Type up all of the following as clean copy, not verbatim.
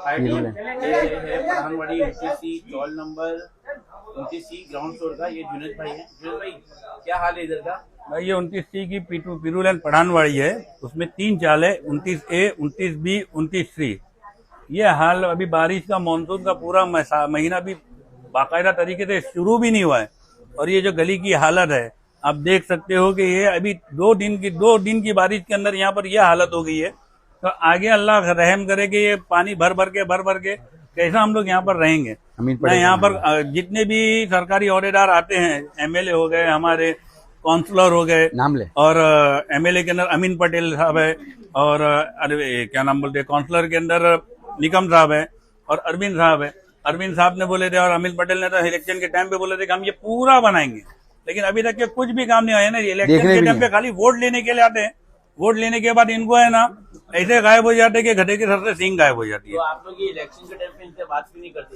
ये है Pathanwadi 29C stall number 29C ground floor का। ये जुनेद भाई है। जुनेद भाई, क्या हाल है इधर का? भाई ये 29C की पीरू लाइन पठानवाड़ी है, उसमें 3 चाल है, 29A, 29B, 29C। ये हाल अभी बारिश का मानसून का पूरा महीना भी बाकायदा तरीके से शुरू भी नहीं हुआ है, और ये जो गली की हालत है आप देख सकते हो कि ये अभी 2 दिन की बारिश के अंदर यहाँ पर यह हालत हो गई है। तो आगे अल्लाह रहम करे कि ये पानी भर भर के कैसा हम लोग यहाँ पर रहेंगे। मैं यहाँ पर जितने भी सरकारी ओहदेदार आते हैं, एमएलए हो गए, हमारे काउंसलर हो गए, नाम ले, और एमएलए के अंदर अमीन पटेल साहब है, और अरे क्या नाम बोलते हैं, काउंसलर के अंदर निकम साहब है, और अरविंद साहब है। अरविंद साहब ने बोले थे और अमीन पटेल ने तो इलेक्शन के टाइम पे बोले थे कि हम ये पूरा बनाएंगे, लेकिन अभी तक ये कुछ भी काम नहीं आया ना। इलेक्शन के टाइम पे खाली वोट लेने के लिए आते हैं, वोट लेने के बाद इनको है ना ऐसे गायब हो जाते कि गधे के सर से सींग गायब हो जाती है। तो आप लोग ये इलेक्शन के टाइम पे इनसे बात क्यों नहीं करते?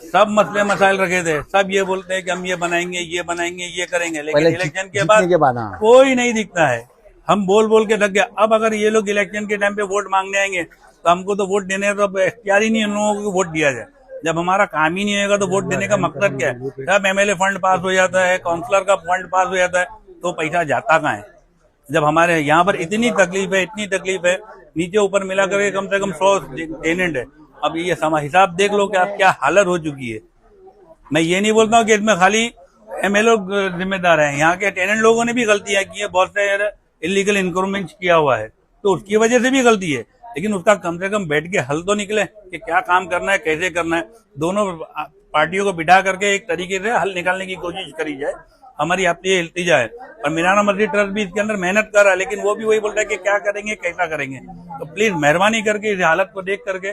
सब मसले मसाइल रखे थे, सब ये बोलते हैं कि हम ये बनाएंगे, ये करेंगे, लेकिन इलेक्शन के बाद कोई नहीं दिखता है। हम बोल के थक गया। अब अगर ये लोग इलेक्शन के टाइम पे वोट मांगने आएंगे तो हमको तो वोट देने तो इख्तियार ही नहीं उन लोगों को वोट दिया जाए। जब हमारा काम ही नहीं होगा तो वोट देने का मकसद क्या है? जब एमएलए फंड पास हो जाता है, काउंसलर का फंड पास हो जाता है, तो पैसा जाता कहाँ है? जब हमारे यहाँ पर इतनी तकलीफ है, नीचे ऊपर मिला करके कम से कम 100 टेनेंट है। अब ये हिसाब देख लो कि आप क्या हालत हो चुकी है। मैं ये नहीं बोलता हूँ कि इसमें खाली एमएलए जिम्मेदार है, यहाँ के टेनेंट लोगों ने भी गलतियां की है, बहुत से इलीगल इंक्रोचमेंट किया हुआ है, तो उसकी वजह से भी गलती है। लेकिन उसका कम से कम बैठ के हल तो निकले कि क्या काम करना है, कैसे करना है। दोनों पार्टियों को बिठा करके एक तरीके से हल निकालने की कोशिश करी जाए। हमारी आपकी ये इल्तिजा है। और मीराना मस्जिद ट्रस्ट भी इसके अंदर मेहनत कर रहा है, लेकिन वो भी वही बोल रहा है कि क्या करेंगे, कैसा करेंगे। तो प्लीज मेहरबानी करके इस हालत को देख करके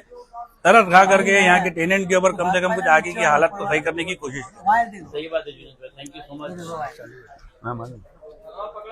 तरस खा करके यहाँ के टेनेंट के ऊपर कम से कम कुछ आगे की हालत को सही करने की कोशिश। सही बात है जुनेद भाई, थैंक यू सो मच।